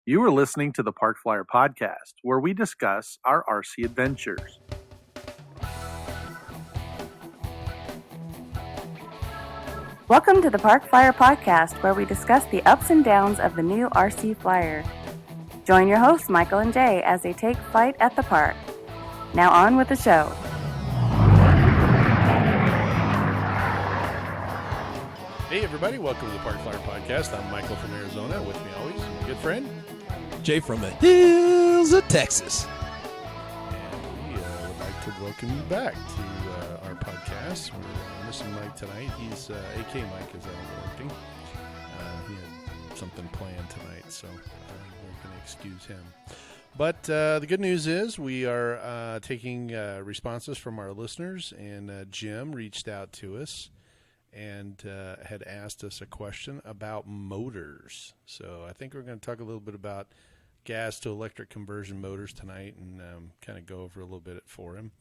You are listening to the Park Flyer Podcast, where we discuss our RC adventures. Welcome to the Park Flyer Podcast, where we discuss the ups and downs of the new RC Flyer. Join your hosts, Michael and Jay, as they take flight at the park. Now on with the show. Hey everybody, welcome to the Park Flyer Podcast. I'm Michael from Arizona. With me always, my good friend Jay from the hills of Texas. And we would like to welcome you back to our podcast. We're missing Mike tonight. He's AK Mike is out working. He had something planned tonight, so we're going to excuse him. But the good news is we are taking responses from our listeners, and Jim reached out to us and had asked us a question about motors. So I think we're going to talk a little bit about gas to electric conversion motors tonight and kind of go over a little bit for him.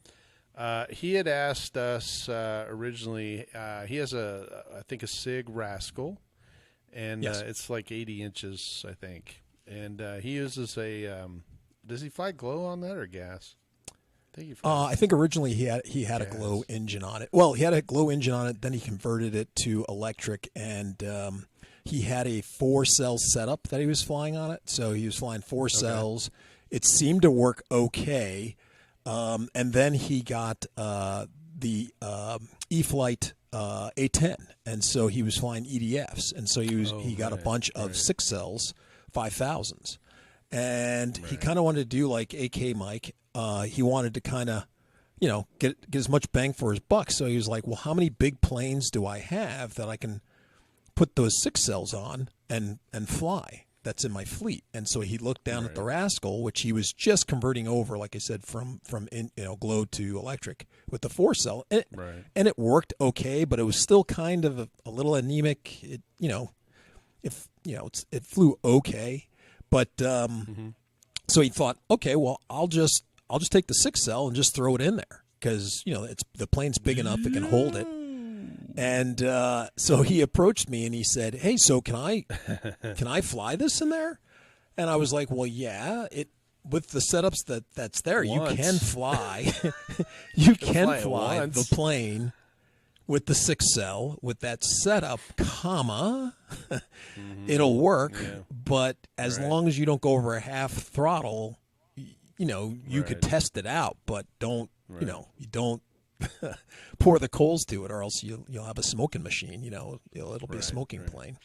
He had asked us originally, he has I think a Sig Rascal, and yes. It's like 80 inches, I think. And he uses does he fly glow on that or gas? I think originally he had a glow engine on it. Well, he had a glow engine on it, then he converted it to electric, and he had a 4-cell setup that he was flying on it. So he was flying 4 cells. It seemed to work okay. And then he got the E-flite A10, and so he was flying EDFs, and so he got a bunch of 6 cells, 5000s, and he kind of wanted to do like AK Mike. He wanted to kind of, get as much bang for his buck. So he was like, well, how many big planes do I have that I can put those 6 cells on and fly? That's in my fleet. And so he looked down at the Rascal, which he was just converting over, like I said, from glow to electric with the 4-cell. And it worked okay, but it was still kind of a little anemic. It flew okay, but so he thought, okay, well, I'll just take the 6-cell and just throw it in there because the plane's big enough it can hold it. And so he approached me and he said, "Hey, so can I fly this in there?" And I was like, "Well, yeah, with the setups that's there, you can fly. you can fly the plane with the 6-cell with that setup, it'll work. Yeah. But as long as you don't go over a half throttle, you could test it out, but don't you don't." pour the coals to it, or else you'll have a smoking machine. It'll be a smoking plane.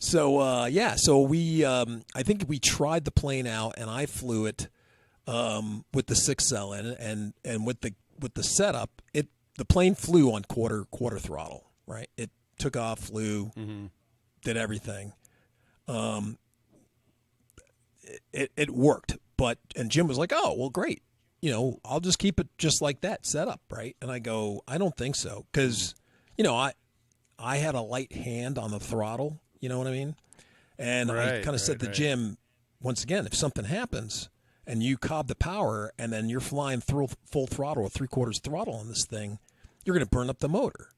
So so we I think we tried the plane out, and I flew it with the 6-cell in it, and with the setup, the plane flew on quarter throttle. Right, it took off, flew, did everything. It worked, and Jim was like, "Oh, well, great. I'll just keep it just like that set up, right?" And I go, "I don't think so, because, I had a light hand on the throttle, you know what I mean?" And I kind of said to Jim, once again, if something happens and you cob the power and then you're flying through full throttle or 3/4 throttle on this thing, you're going to burn up the motor.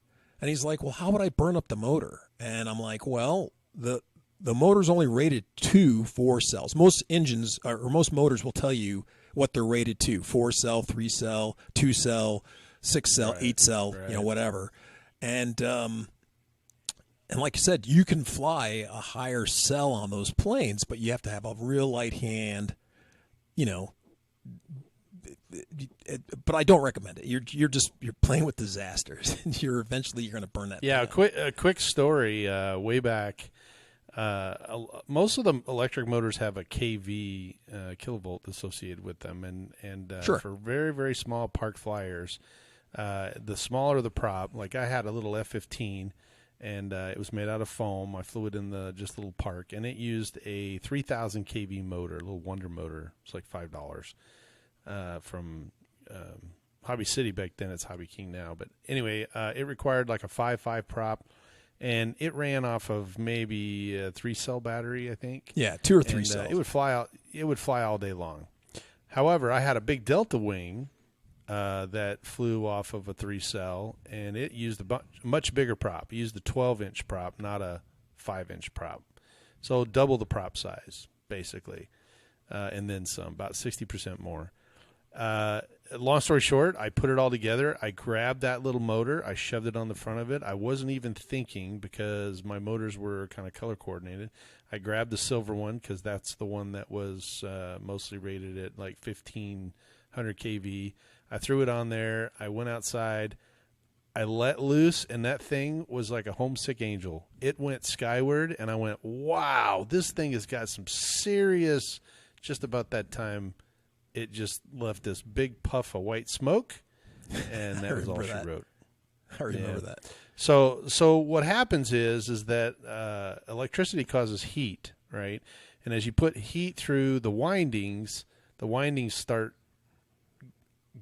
And he's like, "Well, how would I burn up the motor?" And I'm like, "Well, the motor's only rated to 4 cells. Most engines or most motors will tell you what they're rated to: 4-cell, 3-cell, 2-cell, 6-cell, 8-cell, whatever. And like I said, you can fly a higher cell on those planes, but you have to have a real light hand, but I don't recommend it. You're playing with disasters. You're going to burn that. Yeah. A quick story. Way back, most of the electric motors have a kV kilovolt associated with them, and for very, very small park flyers, the smaller the prop, like I had a little F-15, and it was made out of foam. I flew it in the just little park, and it used a 3,000 kV motor, a little Wonder motor. It's like $5 from Hobby City back then. It's Hobby King now, but anyway, it required like a 5.5 prop. And it ran off of maybe a 3-cell battery, I think. Yeah, 2 or 3 cells. It would fly out. It would fly all day long. However, I had a big Delta Wing that flew off of a 3-cell, and it used a much bigger prop. It used a 12-inch prop, not a 5-inch prop. So double the prop size. basically, and then some, about 60% more. Long story short, I put it all together. I grabbed that little motor. I shoved it on the front of it. I wasn't even thinking because my motors were kind of color coordinated. I grabbed the silver one because that's the one that was mostly rated at like 1500 kV. I threw it on there. I went outside. I let loose, and that thing was like a homesick angel. It went skyward, and I went, wow, this thing has got some serious, just about that time, it just left this big puff of white smoke, and that was all she wrote. I remember that. So what happens is that electricity causes heat, right? And as you put heat through the windings start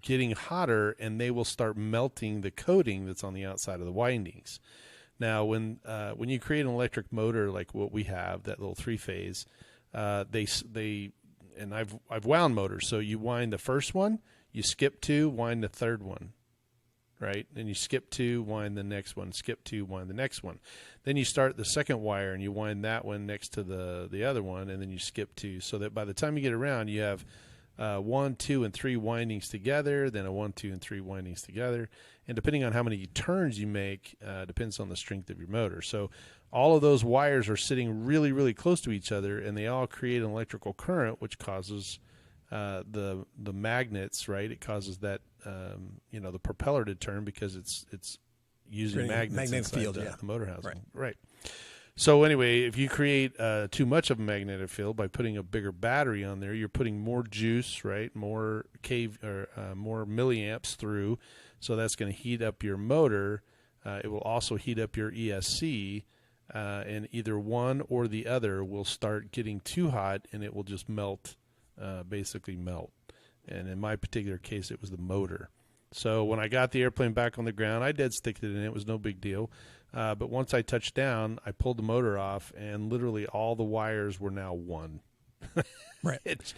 getting hotter, and they will start melting the coating that's on the outside of the windings. Now, when you create an electric motor like what we have, that little 3-phase, they and I've wound motors. So you wind the first one, you skip 2, wind the third one, right? Then you skip 2, wind the next one, skip 2, wind the next one. Then you start the second wire and you wind that one next to the other one, and then you skip 2, so that by the time you get around, you have 1, 2, and 3 windings together, then a 1, 2, and 3 windings together. And depending on how many turns you make, depends on the strength of your motor. So all of those wires are sitting really, really close to each other, and they all create an electrical current, which causes the magnets, right? It causes that the propeller to turn because it's using magnets magnetic field, the motor housing, right? So anyway, if you create too much of a magnetic field by putting a bigger battery on there, you're putting more juice, right? More more milliamps through, so that's going to heat up your motor. It will also heat up your ESC, and either one or the other will start getting too hot, and it will just melt, basically melt. And in my particular case, it was the motor. So when I got the airplane back on the ground, I dead sticked it in. It was no big deal. But once I touched down, I pulled the motor off, and literally all the wires were now one. Right. It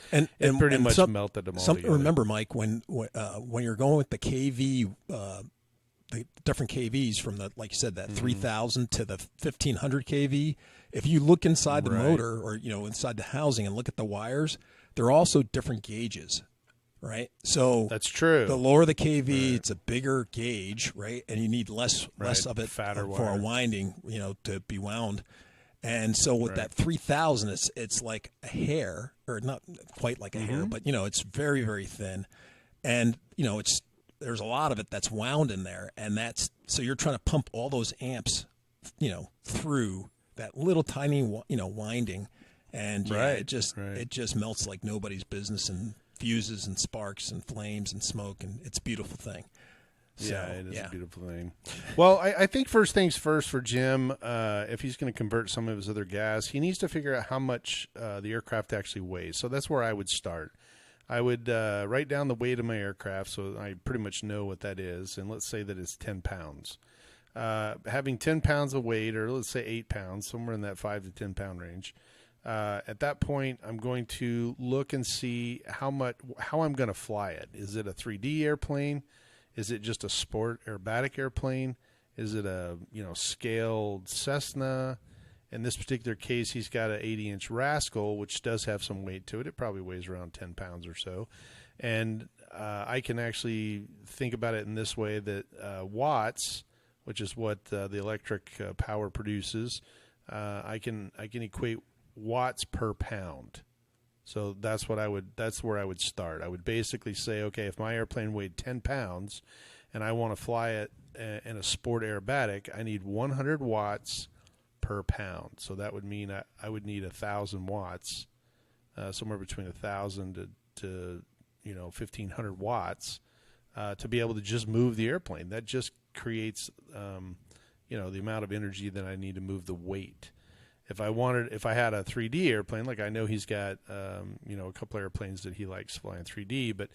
pretty much melted them all together. Remember, Mike, when you're going with the KV, the different KVs from the, like you said, that 3000 to the 1500 KV, if you look inside the motor or inside the housing and look at the wires, they're also different gauges. Right, so that's true. The lower the KV, it's a bigger gauge, right, and you need less of it fatter for a winding, to be wound. And so with that 3000, it's like a hair, or not quite like a hair, but it's very, very thin, and there's a lot of it that's wound in there, and so you're trying to pump all those amps, through that little tiny winding, and it just melts like nobody's business, and fuses and sparks and flames and smoke, and it's a beautiful thing. So, it is a beautiful thing. Well, I think first things first for Jim, if he's going to convert some of his other gas, he needs to figure out how much the aircraft actually weighs. So that's where I would start. I would write down the weight of my aircraft so I pretty much know what that is, and let's say that it's 10 pounds. Having 10 pounds of weight, or let's say 8 pounds, somewhere in that 5 to 10 pound range, at that point, I'm going to look and see how I'm going to fly it. Is it a 3D airplane? Is it just a sport aerobatic airplane? Is it a scaled Cessna? In this particular case, he's got an 80-inch Rascal, which does have some weight to it. It probably weighs around 10 pounds or so. And I can actually think about it in this way, that watts, which is what the electric power produces, I can equate watts per pound. So that's where I would start. I would basically say, okay, if my airplane weighed 10 pounds and I want to fly it in a sport aerobatic, I need 100 watts per pound. So that would mean I would need 1,000 watts, somewhere between 1,000 to 1,500 watts, to be able to just move the airplane. That just creates the amount of energy that I need to move the weight. If I had a 3D airplane, like I know he's got, a couple airplanes that he likes flying 3D, but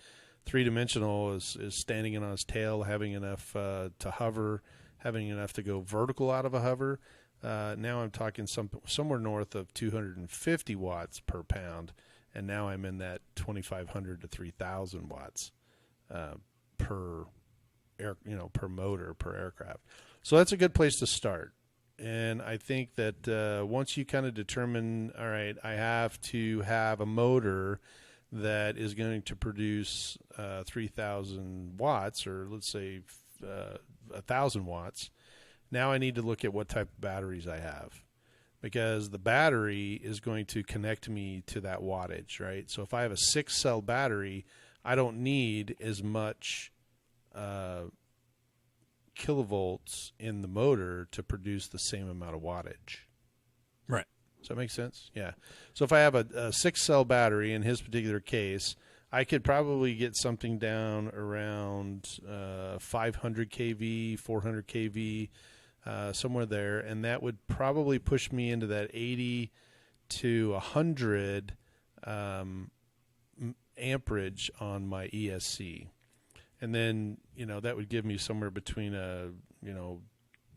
3-dimensional is standing on his tail, having enough to hover, having enough to go vertical out of a hover. Now I'm talking somewhere north of 250 watts per pound, and now I'm in that 2,500 to 3,000 watts per motor, per aircraft. So that's a good place to start. And I think that once you kind of determine, all right, I have to have a motor that is going to produce 3,000 watts, or let's say 1,000 watts. Now I need to look at what type of batteries I have, because the battery is going to connect me to that wattage, right? So if I have a 6-cell battery, I don't need as much kilovolts in the motor to produce the same amount of wattage. Right. Does that make sense? Yeah. So if I have a 6-cell battery, in his particular case, I could probably get something down around 500 kV, 400 kV, somewhere there, and that would probably push me into that 80 to 100 amperage on my ESC. And then, that would give me somewhere between a,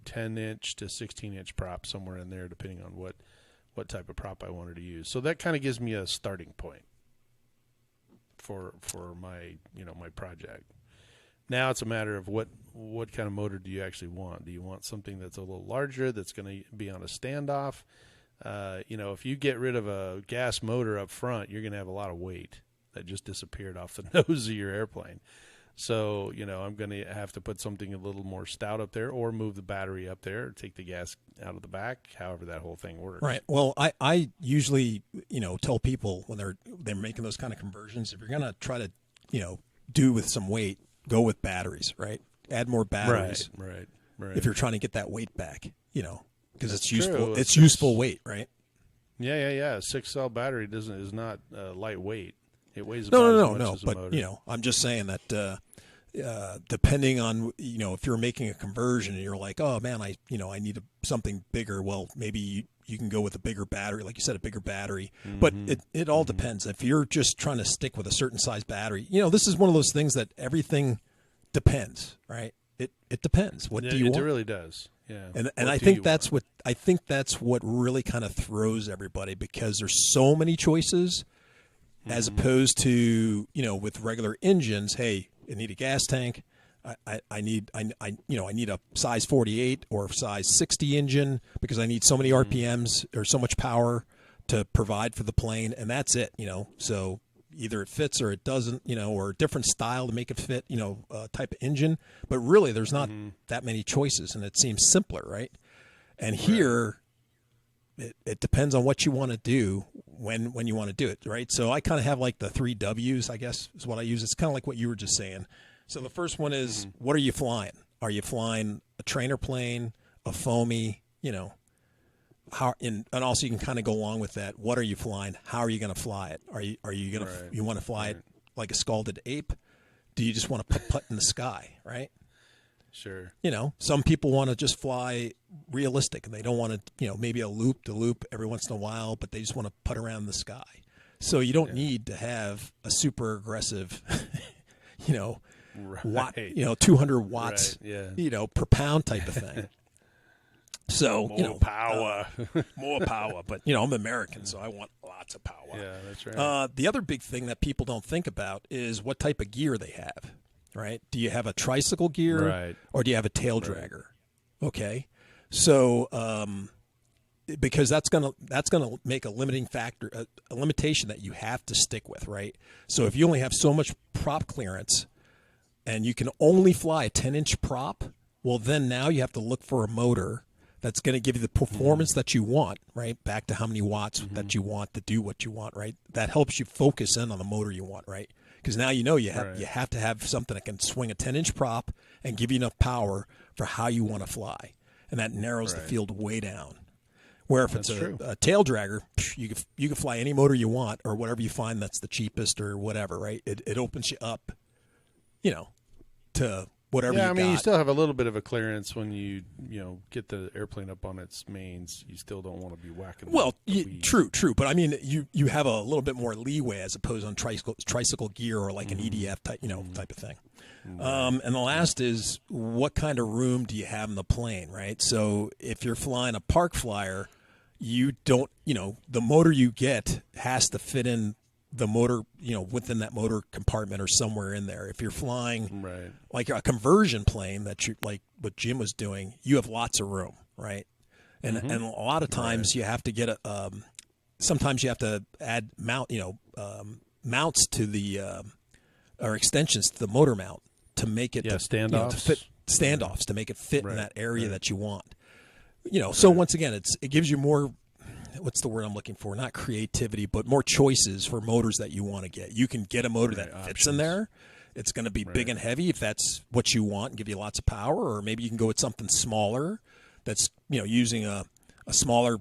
10-inch to 16-inch prop, somewhere in there, depending on what type of prop I wanted to use. So that kind of gives me a starting point for my, my project. Now it's a matter of what kind of motor do you actually want? Do you want something that's a little larger, that's going to be on a standoff? If you get rid of a gas motor up front, you're going to have a lot of weight that just disappeared off the nose of your airplane. So, I'm going to have to put something a little more stout up there, or move the battery up there, or take the gas out of the back, however that whole thing works. Right. Well, I usually, tell people when they're making those kind of conversions, if you're going to try to, do with some weight, go with batteries, right? Add more batteries. Right. If you're trying to get that weight back, because it's true. useful. It's useful weight, right? Yeah. A 6-cell battery is not lightweight. It weighs about as much as a but motor. I'm just saying that depending on if you're making a conversion and you're like, oh man, I need something bigger. Well, maybe you can go with a bigger battery, like you said, a bigger battery. Mm-hmm. But it all depends. If you're just trying to stick with a certain size battery, this is one of those things that everything depends, right? It depends. What do you want? It really does. Yeah. And I think that's what really kind of throws everybody, because there's so many choices. As opposed to, with regular engines, hey, I need a gas tank. I need a size 48 or size 60 engine, because I need so many RPMs or so much power to provide for the plane, and that's it. So either it fits or it doesn't. Or a different style to make it fit. Type of engine. But really, there's not that many choices, and it seems simpler, right? And here, it depends on what you want to do when you want to do it, right? So I kind of have like the 3 W's, I guess, is what I use. It's kind of like what you were just saying. So the first one is, what are you flying? Are you flying a trainer plane, a foamy, how? And also you can kind of go along with that. What are you flying? How are you going to fly it? Are you going to you want to fly it like a scalded ape? Do you just want to putt in the sky, right? Sure. Some people want to just fly realistic, and they don't want to, maybe a loop to loop every once in a while, but they just want to putt around the sky. So you don't need to have a super aggressive, watt, 200 watts, per pound type of thing. So, more power. More power. But, I'm American, so I want lots of power. Yeah, that's right. The other big thing that people don't think about is what type of gear they have. Right? Do you have a tricycle gear, or do you have a tail dragger? Okay, so because that's gonna make a limiting factor, a limitation that you have to stick with, right? So if you only have so much prop clearance, and you can only fly a 10-inch prop, well then now you have to look for a motor that's going to give you the performance that you want, right? Back to how many watts that you want to do what you want, right? That helps you focus in on the motor you want, right? Because now you have to have something that can swing a 10-inch prop and give you enough power for how you want to fly, and that narrows the field way down. Where if it's a tail dragger, you can fly any motor you want, or whatever you find that's the cheapest or whatever, right? It opens you up, to whatever you got. Yeah, I mean, you still have a little bit of a clearance when you get the airplane up on its mains. You still don't want to be whacking. Well, true, but I mean, you have a little bit more leeway as opposed on tricycle gear or like an EDF type, type of thing. And the last is, what kind of room do you have in the plane, right? So if you're flying a park flyer, you don't, the motor you get has to fit in the motor, within that motor compartment or somewhere in there. If you're flying like a conversion plane that you like what Jim was doing, you have lots of room, right? and a lot of times you have to get sometimes you have to add mounts to the or extensions to the motor mount to make it standoffs. To fit standoffs to make it fit in that area that you want. So once again, it gives you more. What's the word I'm looking for? Not creativity, but more choices for motors that you want to get. You can get a motor that fits in there. It's going to be big and heavy if that's what you want and give you lots of power, or maybe you can go with something smaller that's using a smaller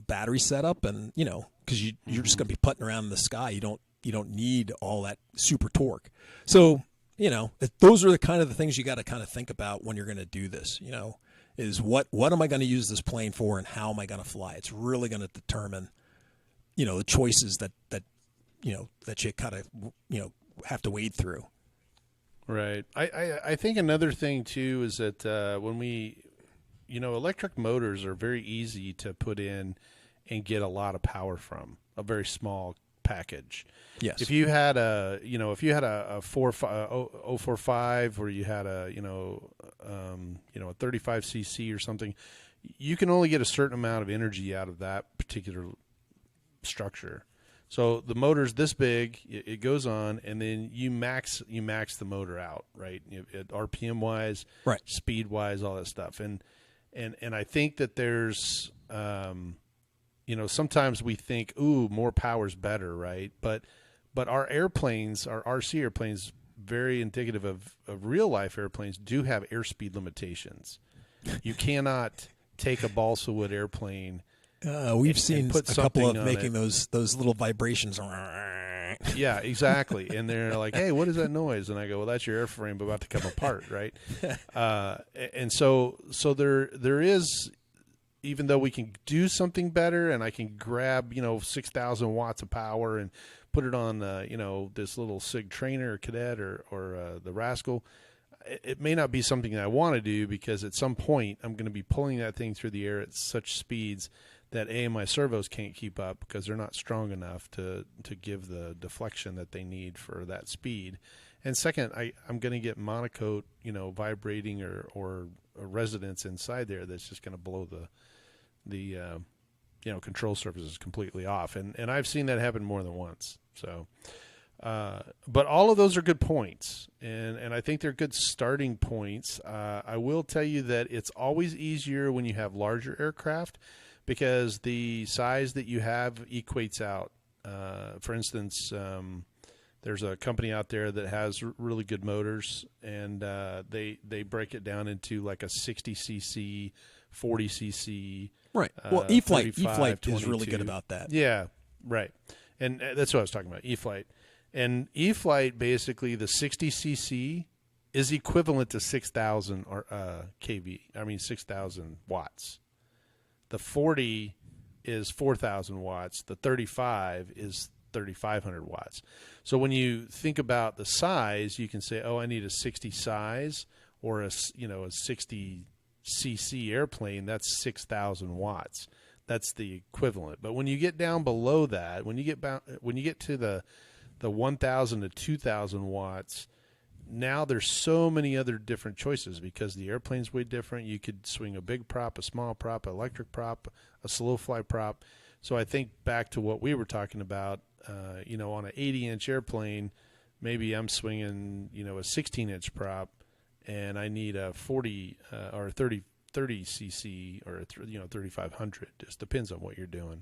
battery setup, and because you're just going to be putting around in the sky. You don't need all that super torque. So those are the kind of the things you got to kind of think about when you're going to do this. Is what am I going to use this plane for, and how am I going to fly? It's really going to determine, the choices that you kind of have to wade through. Right. I think another thing too is that when we, electric motors are very easy to put in and get a lot of power from a very small package. Yes. If you had a 045 or you had a 35 cc or something, you can only get a certain amount of energy out of that particular structure. So the motor's this big, it goes on, and then you max the motor out, right? RPM wise, right, speed wise, all that stuff. And I think that there's sometimes we think, more power's better, right? But our airplanes, our RC airplanes, very indicative of real life airplanes, do have airspeed limitations. You cannot take a balsa wood airplane. We've seen a couple of making those little vibrations. Yeah, exactly. And they're like, "Hey, what is that noise?" And I go, "Well, that's your airframe about to come apart, right?" And so there is, even though we can do something better, and I can grab 6,000 watts of power and put it on this little SIG Trainer or Cadet or the Rascal. It may not be something that I want to do, because at some point I'm going to be pulling that thing through the air at such speeds that my servos can't keep up, because they're not strong enough to give the deflection that they need for that speed. And second, I'm going to get monocoque, vibrating or a resonance inside there that's just going to blow the control surfaces completely off. And I've seen that happen more than once. So, but all of those are good points, and I think they're good starting points. I will tell you that it's always easier when you have larger aircraft, because the size that you have equates out. For instance, there's a company out there that has really good motors, and they break it down into like a 60 cc, 40 cc. Right. Well, E-Flight is really good about that. Yeah, right. And that's what I was talking about, E-Flight. And E-Flight, basically, the 60 cc is equivalent to 6,000 6,000 watts. The 40 is 4,000 watts. The 35 is 3,500 watts. So when you think about the size, you can say, I need a 60 size, or a 60 cc airplane. That's 6,000 watts. That's the equivalent. But when you get down below that, when you get to the 1,000 to 2,000 watts, now there's so many other different choices, because the airplane's way different. You could swing a big prop, a small prop, an electric prop, a slow fly prop. So I think back to what we were talking about, on an 80-inch airplane, maybe I'm swinging, a 16-inch prop, and I need a 40 or 30 cc or 3,500. Just depends on what you're doing.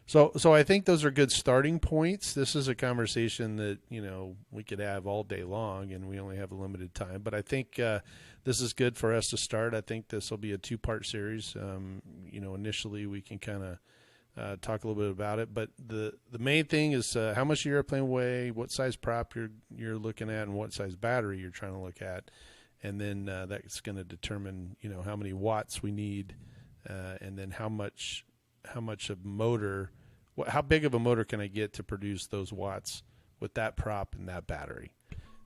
So I think those are good starting points. This is a conversation that, we could have all day long, and we only have a limited time. But I think this is good for us to start. I think this will be a 2-part series. Initially we can kind of talk a little bit about it. But the main thing is how much your airplane weigh, what size prop you're looking at, and what size battery you're trying to look at. And then that's going to determine, how many watts we need, and then how much of motor, how big of a motor can I get to produce those watts with that prop and that battery.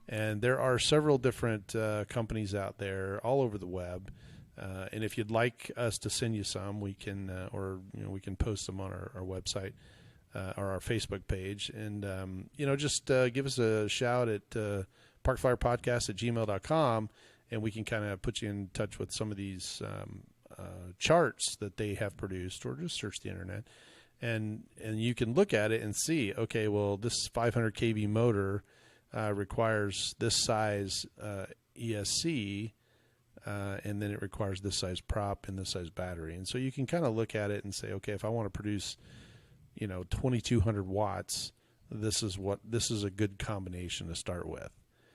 And there are several different companies out there all over the web. And if you'd like us to send you some, we can, we can post them on our website or our Facebook page. And, just give us a shout at parkflyerpodcast@gmail.com, and we can kind of put you in touch with some of these charts that they have produced, or just search the internet, and you can look at it and see, okay, well, this 500 kV motor requires this size ESC, and then it requires this size prop and this size battery. And so you can kind of look at it and say, okay, if I want to produce, 2,200 watts, this is a good combination to start with.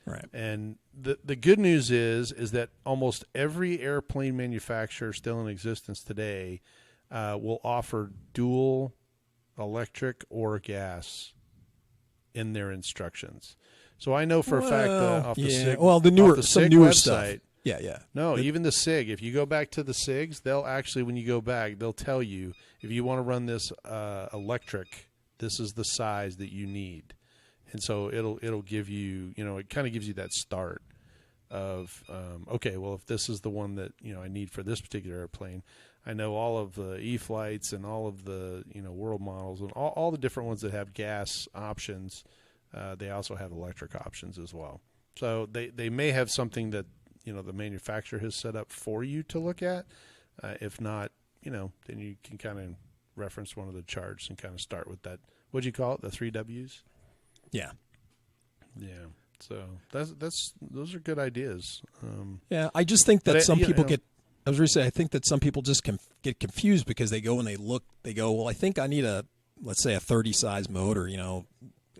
Right. And the good news is that almost every airplane manufacturer still in existence today will offer dual electric or gas in their instructions. So I know for a fact off the SIG, some newer website, stuff. Yeah. No, even the SIG. If you go back to the SIGs, they'll actually, when you go back, they'll tell you, if you want to run this electric, this is the size that you need. And so it'll give you, it kind of gives you that start of, okay, well, if this is the one that, I need for this particular airplane, I know all of the E-flights and all of the, world models and all the different ones that have gas options, they also have electric options as well. So they may have something that, the manufacturer has set up for you to look at. If not, then you can kind of reference one of the charts and kind of start with that. What'd you call it? The 3 Ws? Yeah. Yeah. So those are good ideas. Yeah. I just think that some people I was going to say, I think that some people just get confused because they go and they go, well, I think I need let's say a 30 size motor,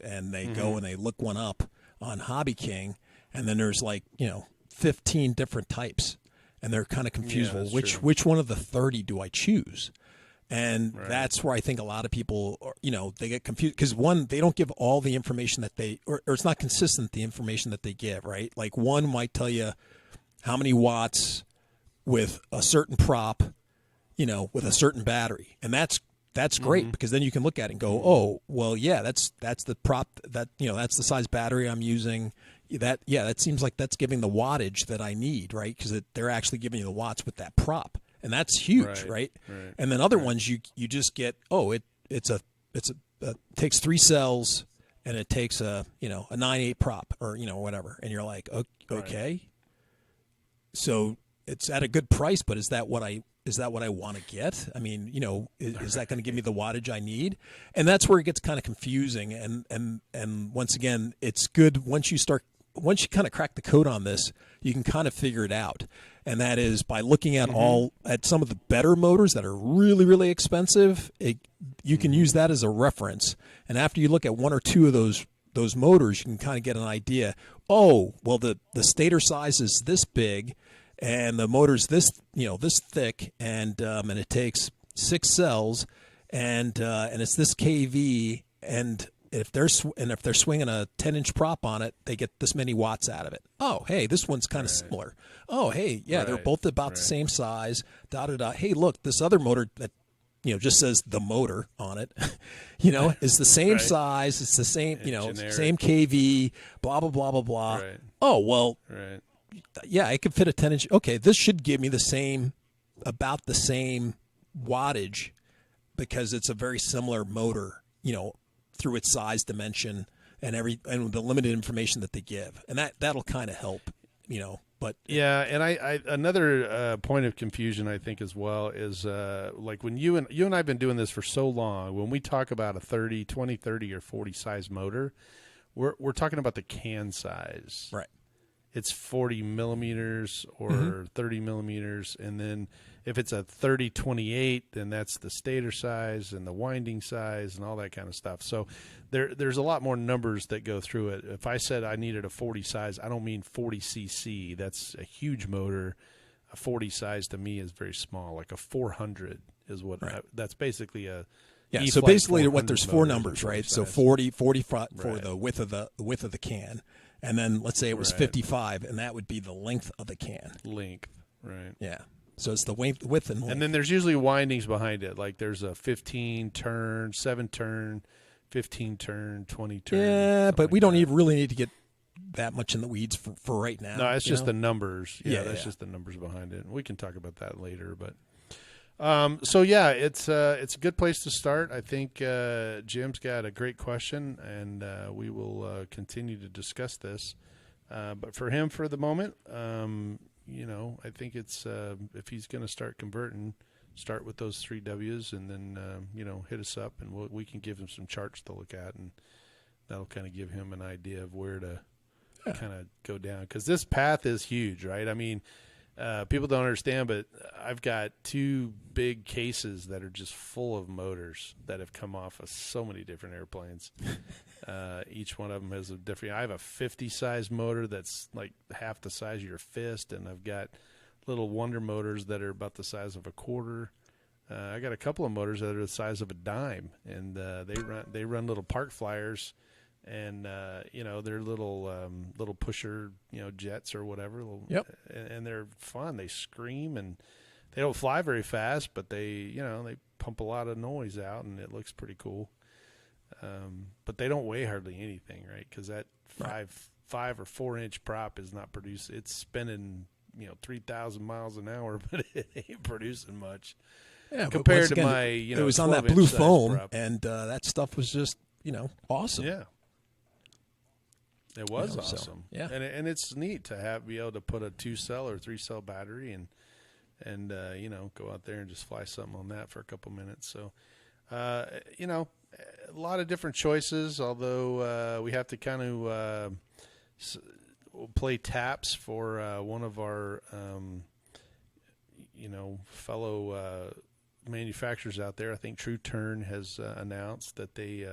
and they go and they look one up on Hobby King, and then there's 15 different types, and they're kind of confused. Yeah, well, which one of the 30 do I choose? And right. that's where I think a lot of people, they get confused because one, they don't give all the information that or it's not consistent, the information that they give, right? Like one might tell you how many watts with a certain prop, with a certain battery. And that's great because then you can look at it and go, oh, well, yeah, that's the prop that, that's the size battery I'm using. That seems like that's giving the wattage that I need, right? Because they're actually giving you the watts with that prop. And that's huge, right? And then other ones you just get, it takes 3 cells and it takes a 9/8 prop or whatever, and you're like, okay, right. So it's at a good price, but is that what I want to get? I mean, is that going to give me the wattage I need? And that's where it gets kind of confusing. And once again, it's good once you kind of crack the code on this, you can kind of figure it out. And that is by looking at at some of the better motors that are really, really expensive. You can use that as a reference. And after you look at one or two of those motors, you can kind of get an idea. Oh, well, the stator size is this big, and the motor's this thick, and it takes 6 cells, and it's this kV, and if they're swinging a 10-inch prop on it, they get this many watts out of it. Oh, hey, this one's kind of similar. Oh, hey, yeah, they're both about the same size. Hey, look, this other motor that just says the motor on it, is the same size. It's the same, same kV. Blah blah blah blah blah. Right. Oh well, yeah, I could fit a 10-inch. Okay, this should give me about the same wattage because it's a very similar motor. Through its size, dimension, and the limited information that they give, and that'll kind of help, But yeah, and I another point of confusion I think as well is like when you and I have been doing this for so long. When we talk about a 20, 30, or 40 size motor, we're talking about the can size. Right. It's 40 millimeters or 30 millimeters, and then if it's a 30-28, then that's the stator size and the winding size and all that kind of stuff. So there's a lot more numbers that go through it. If I said I needed a 40 size, I don't mean 40 cc. That's a huge motor. A 40 size to me is very small. Like a 400 is what that's basically a yeah. So basically, there's 4 numbers, right? So 40 for the width of the can. And then let's say it was 55, and that would be the length of the can. Length, right. Yeah. So it's the width and length. And then there's usually windings behind it. Like there's a 15 turn, 7 turn, 15 turn, 20 turn. Yeah, but we don't really need to get that much in the weeds for right now. No, it's just the numbers. Yeah, that's just the numbers behind it. We can talk about that later. But so yeah, it's a good place to start. I think Jim's got a great question, and we will continue to discuss this. But for him, for the moment, I think it's if he's going to start converting, start with those 3 W's, and then hit us up, and we can give him some charts to look at, and that'll kind of give him an idea of where to kind of go down, because this path is huge, right? I mean, people don't understand, but I've got 2 big cases that are just full of motors that have come off of so many different airplanes. Each one of them has a different. I have a 50 size motor that's like half the size of your fist, and I've got little Wonder motors that are about the size of a quarter. I got a couple of motors that are the size of a dime, and they run little park flyers, and they're little pusher jets or whatever. Yep. And they're fun. They scream, and they don't fly very fast, but they pump a lot of noise out, and it looks pretty cool. But they don't weigh hardly anything, right? Because that 5 or 4 inch prop is not produced. It's spinning 3,000 miles an hour, but it ain't producing much. Yeah, compared again, to my it was on that blue foam, and that stuff was just awesome. Yeah. It was awesome. So, yeah. And it's neat to be able to put a 2-cell or 3-cell battery and go out there and just fly something on that for a couple minutes. So, a lot of different choices, although we have to kind of play taps for one of our, fellow manufacturers out there. I think True Turn has announced that they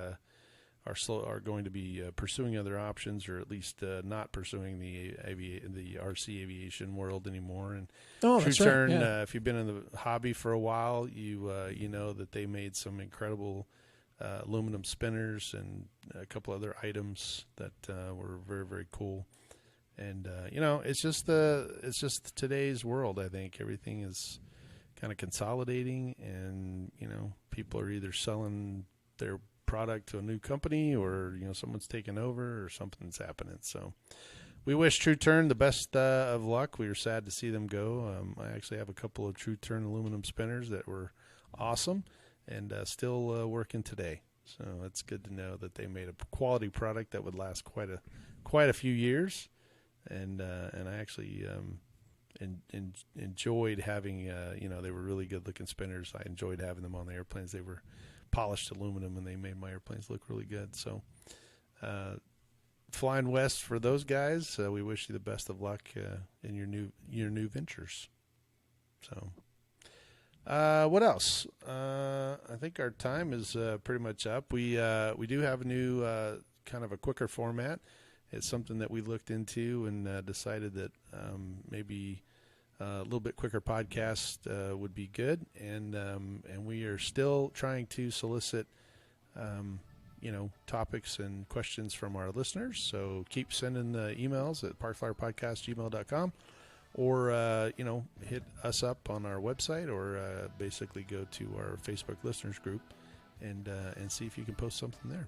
are going to be pursuing other options, or at least not pursuing the RC aviation world anymore. And True Turn, right. Yeah. If you've been in the hobby for a while, you know that they made some incredible aluminum spinners and a couple other items that were very, very cool. And it's just today's world. I think everything is kind of consolidating, and people are either selling their product to a new company, or someone's taking over, or something's happening. So we wish True Turn the best of luck. We were sad to see them go. I actually have a couple of True Turn aluminum spinners that were awesome, and still working today. So it's good to know that they made a quality product that would last quite a few years. And I actually enjoyed having they were really good looking spinners. I enjoyed having them on the airplanes. They were polished aluminum, and they made my airplanes look really good. So flying west for those guys, we wish you the best of luck in your new ventures. So what else? I think our time is pretty much up. We do have a new kind of a quicker format. It's something that we looked into and decided that maybe a little bit quicker podcast would be good, and we are still trying to solicit topics and questions from our listeners. So keep sending the emails at parkflyerpodcast@gmail.com, or hit us up on our website, or basically go to our Facebook listeners group and see if you can post something there.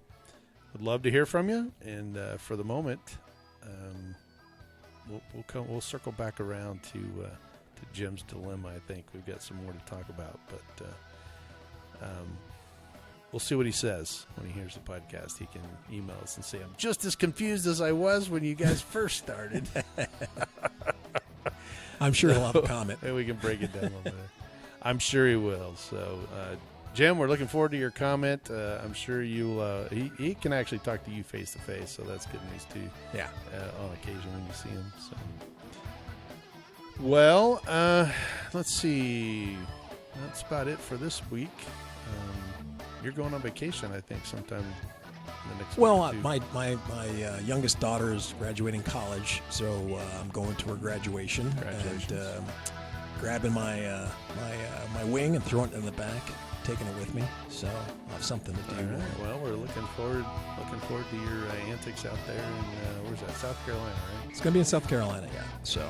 Would love to hear from you, and for the moment, we'll circle back around to Jim's dilemma. I think we've got some more to talk about, but we'll see what he says when he hears the podcast. He can email us and say, "I'm just as confused as I was when you guys first started." I'm sure he'll have a comment. And we can break it down a little bit. I'm sure he will. So, Jim, we're looking forward to your comment. I'm sure you'll. He can actually talk to you face to face, so that's good news too. Yeah. On occasion when you see him. So. Well, let's see. That's about it for this week. You're going on vacation, I think, sometime in the next week or two. My youngest daughter is graduating college, so I'm going to her graduation. Congratulations. And grabbing my wing and throwing it in the back, taking it with me, so I'll have something to do. All right. Well, we're looking forward to your antics out there in where's that? South Carolina, right? It's going to be in South Carolina, yeah. So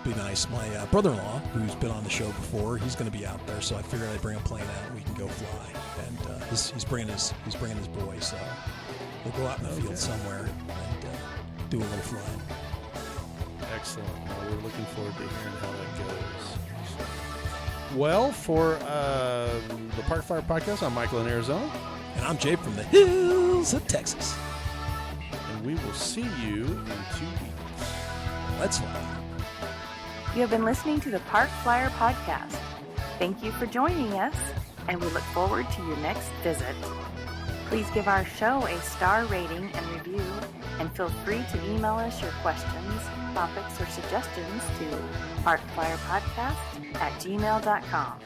be nice. My brother-in-law, who's been on the show before, he's going to be out there, so I figured I'd bring a plane out and we can go fly. And he's bringing his boy, so we'll go out in the field somewhere and do a little flying. Excellent. Well, we're looking forward to hearing how that goes. Well, for the Park Flyer Podcast, I'm Michael in Arizona. And I'm Jay from the hills of Texas. And we will see you in 2 weeks. Let's fly. You have been listening to the Park Flyer Podcast. Thank you for joining us, and we look forward to your next visit. Please give our show a star rating and review, and feel free to email us your questions, topics, or suggestions to parkflyerpodcast@gmail.com.